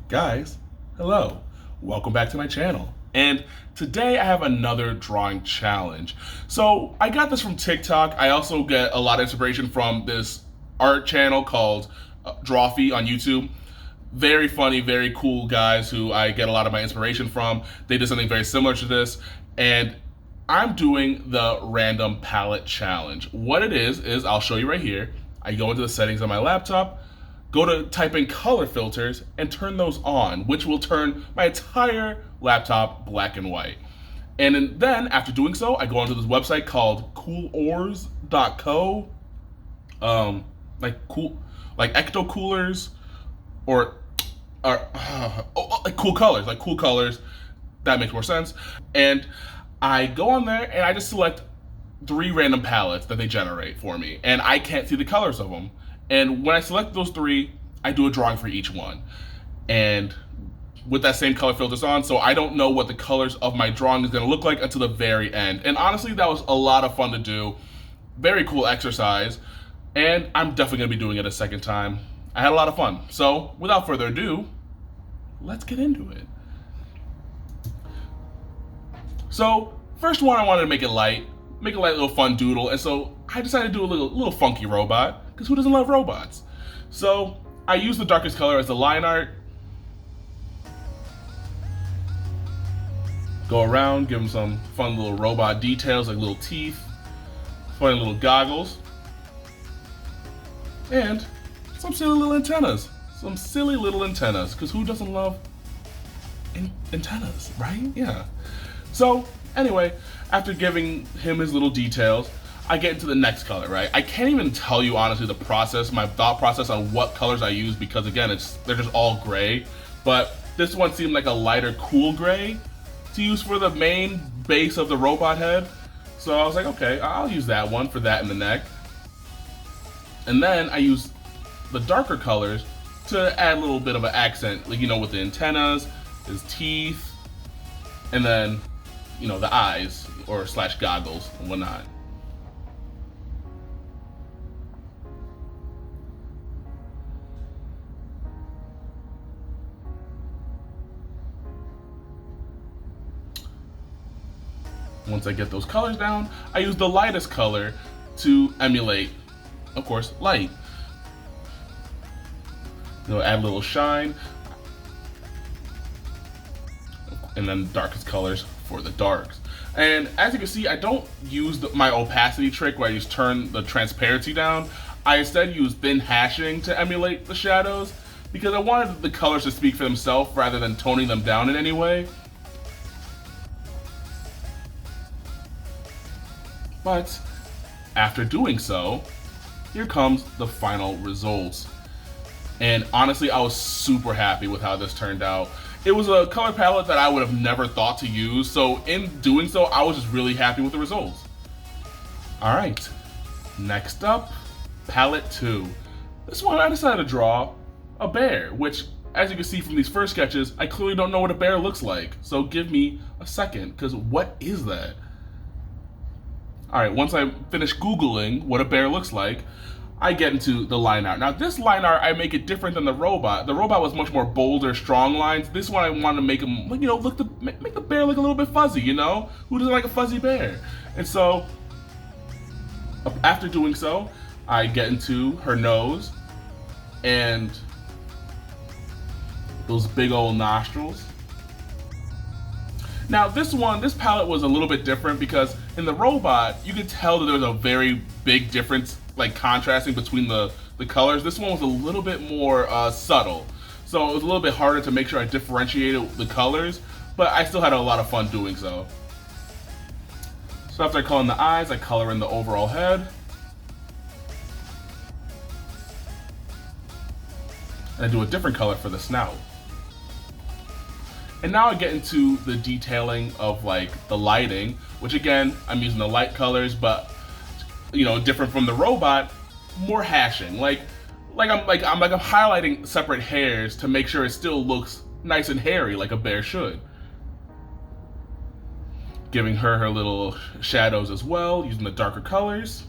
Guys, hello. Welcome back to my channel. And today I have another drawing challenge. So I got this from TikTok. I also get a lot of inspiration from this art channel called Drawfee on YouTube. Very funny, very cool guys who I get a lot of my inspiration from. They did something very similar to this. And I'm doing the random palette challenge. What it is I'll show you right here. I go into the settings on my laptop, go to type in color filters and turn those on, which will turn my entire laptop black and white. And then after doing so, I go onto this website called coolors.co, like ecto coolers like cool colors. That makes more sense. And I go on there and I just select 3 random palettes that they generate for me, and I can't see the colors of them. And when I select those 3, I do a drawing for each one. And with that same color filters on, so I don't know what the colors of my drawing is gonna look like until the very end. And honestly, that was a lot of fun to do. Very cool exercise. And I'm definitely gonna be doing it a second time. I had a lot of fun. So without further ado, let's get into it. So first one, I wanted to make a light little fun doodle. And so I decided to do a little funky robot, because who doesn't love robots? So I use the darkest color as the line art. Go around, give him some fun little robot details like little teeth, funny little goggles, and some silly little antennas. Because who doesn't love antennas, right? Yeah. So anyway, after giving him his little details, I get into the next color, right? I can't even tell you honestly my thought process on what colors I use, because again, they're just all gray. But this one seemed like a lighter, cool gray to use for the main base of the robot head. So I was like, okay, I'll use that one for that in the neck. And then I use the darker colors to add a little bit of an accent, like, with the antennas, his teeth, and then, the eyes or / goggles and whatnot. Once I get those colors down, I use the lightest color to emulate, of course, light. Add a little shine, and then darkest colors for the darks. And as you can see, I don't use my opacity trick where I just turn the transparency down. I instead use thin hashing to emulate the shadows, because I wanted the colors to speak for themselves rather than toning them down in any way. But after doing so, here comes the final results. And honestly, I was super happy with how this turned out. It was a color palette that I would have never thought to use, so in doing so, I was just really happy with the results. Alright, next up, palette 2. This one I decided to draw a bear, which, as you can see from these first sketches, I clearly don't know what a bear looks like. So give me a second, because what is that? Alright, once I finish Googling what a bear looks like, I get into the line art. Now this line art, I make it different than the robot. The robot was much more bolder, strong lines. This one I wanted to make him, make the bear look a little bit fuzzy, Who doesn't like a fuzzy bear? And so, after doing so, I get into her nose and those big old nostrils. Now this palette was a little bit different, because in the robot, you could tell that there was a very big difference, like contrasting between the colors. This one was a little bit more subtle. So it was a little bit harder to make sure I differentiated the colors, but I still had a lot of fun doing so. So after I color in the eyes, I color in the overall head. And I do a different color for the snout. And now I get into the detailing of the lighting, which again, I'm using the light colors, but different from the robot, more hashing. I'm highlighting separate hairs to make sure it still looks nice and hairy like a bear should. Giving her little shadows as well, using the darker colors.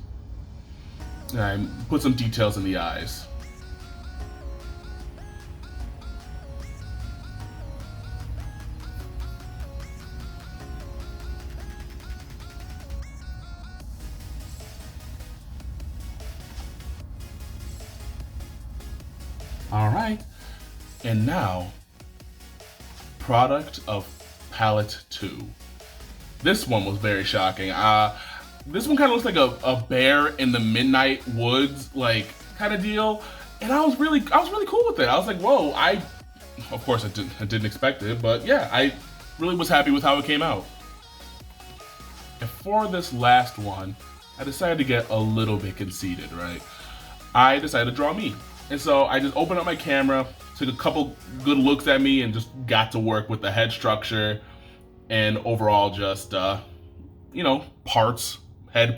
And I put some details in the eyes. All right, and now, product of palette 2. This one was very shocking. This one kind of looks like a bear in the midnight woods, like kind of deal. And I was really cool with it. I was like, whoa, of course I didn't expect it, but yeah, I really was happy with how it came out. And for this last one, I decided to get a little bit conceited, right? I decided to draw me. And so I just opened up my camera, took a couple good looks at me, and just got to work with the head structure and overall just, head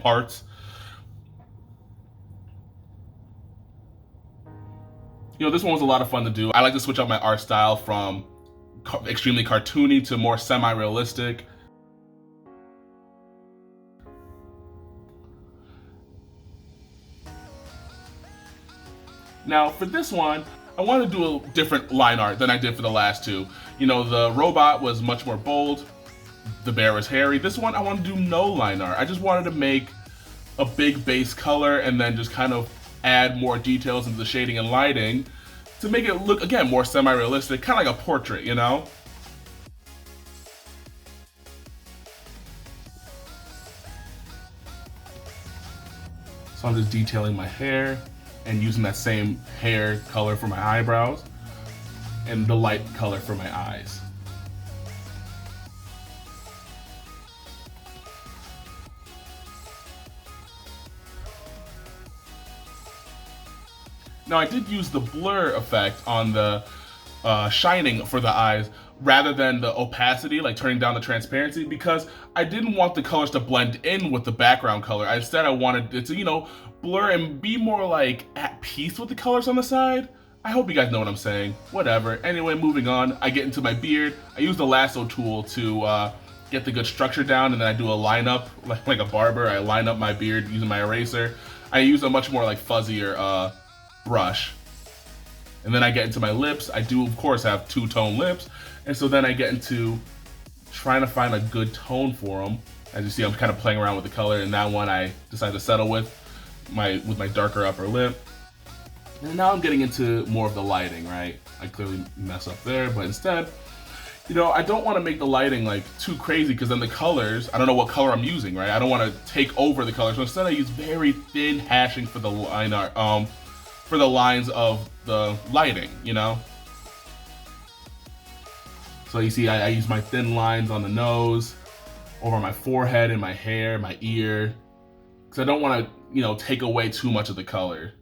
parts. This one was a lot of fun to do. I like to switch up my art style from extremely cartoony to more semi-realistic. Now, for this one, I wanted to do a different line art than I did for the last two. The robot was much more bold, the bear was hairy. This one, I wanted to do no line art. I just wanted to make a big base color and then just kind of add more details into the shading and lighting to make it look, again, more semi-realistic, kind of like a portrait, So I'm just detailing my hair and using that same hair color for my eyebrows and the light color for my eyes. Now I did use the blur effect on the shining for the eyes rather than the opacity, like turning down the transparency, because I didn't want the colors to blend in with the background color. Instead, I wanted it to, blur and be more like at peace with the colors on the side. I hope you guys know what I'm saying. Whatever. Anyway, moving on, I get into my beard. I use the lasso tool to get the good structure down, and then I do a lineup, like a barber. I line up my beard using my eraser. I use a much more like fuzzier brush. And then I get into my lips. I do, of course, have two-tone lips. And so then I get into trying to find a good tone for them. As you see, I'm kind of playing around with the color, and that one I decided to settle with my darker upper lip. And now I'm getting into more of the lighting, right? I clearly mess up there, but instead, I don't want to make the lighting like too crazy, because then the colors, I don't know what color I'm using, right? I don't want to take over the colors. So instead I use very thin hashing for the line art, for the lines of the lighting, So you see, I use my thin lines on the nose, over my forehead and my hair, my ear, because I don't want to, take away too much of the color.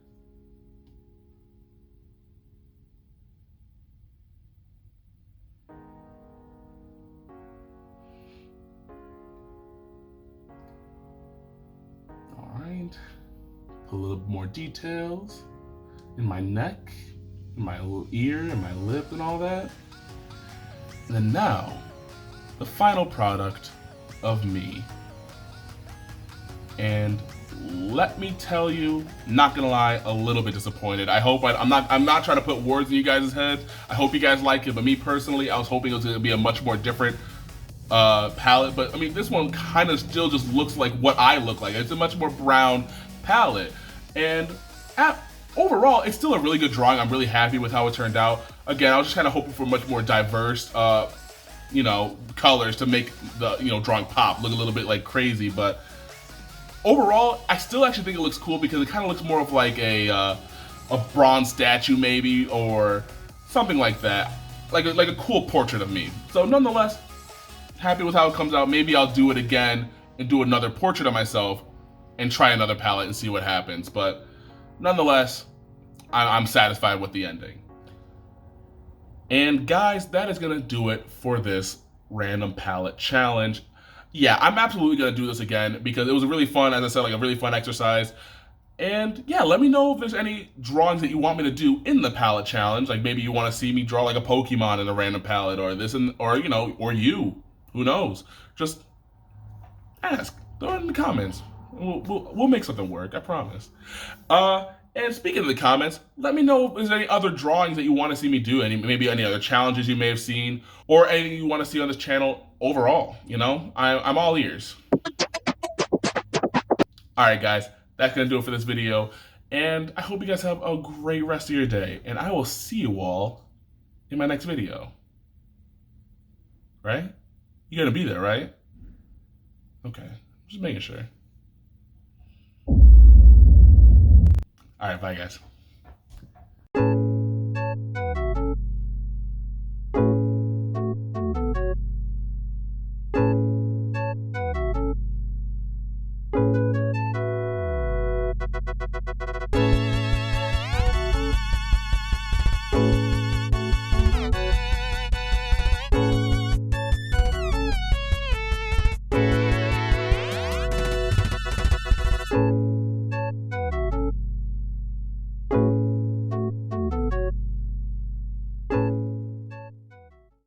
All right, put a little more details in my neck, in my little ear, and my lip, and all that. And then now, the final product of me. And let me tell you, not gonna lie, a little bit disappointed. I'm not trying to put words in you guys' heads. I hope you guys like it, but me personally, I was hoping it was gonna be a much more different palette. But I mean, this one kind of still just looks like what I look like. It's a much more brown palette. And overall, it's still a really good drawing. I'm really happy with how it turned out. Again, I was just kind of hoping for much more diverse, colors to make the, drawing pop, look a little bit like crazy. But overall, I still actually think it looks cool, because it kind of looks more of like a bronze statue maybe, or something like that, like a cool portrait of me. So nonetheless, happy with how it comes out. Maybe I'll do it again and do another portrait of myself and try another palette and see what happens. But nonetheless, I'm satisfied with the ending. And guys, that is gonna do it for this random palette challenge. Yeah, I'm absolutely gonna do this again, because it was really fun, as I said, like a really fun exercise. And yeah, let me know if there's any drawings that you want me to do in the palette challenge. Like maybe you want to see me draw like a Pokemon in a random palette, or this, or you. Who knows? Just ask. Throw it in the comments. We'll make something work. I promise. And speaking of the comments, let me know if there's any other drawings that you want to see me do, maybe any other challenges you may have seen, or anything you want to see on this channel overall. I'm all ears. All right, guys, that's gonna do it for this video. And I hope you guys have a great rest of your day. And I will see you all in my next video. Right? You're gonna be there, right? Okay. Just making sure. Alright, bye guys.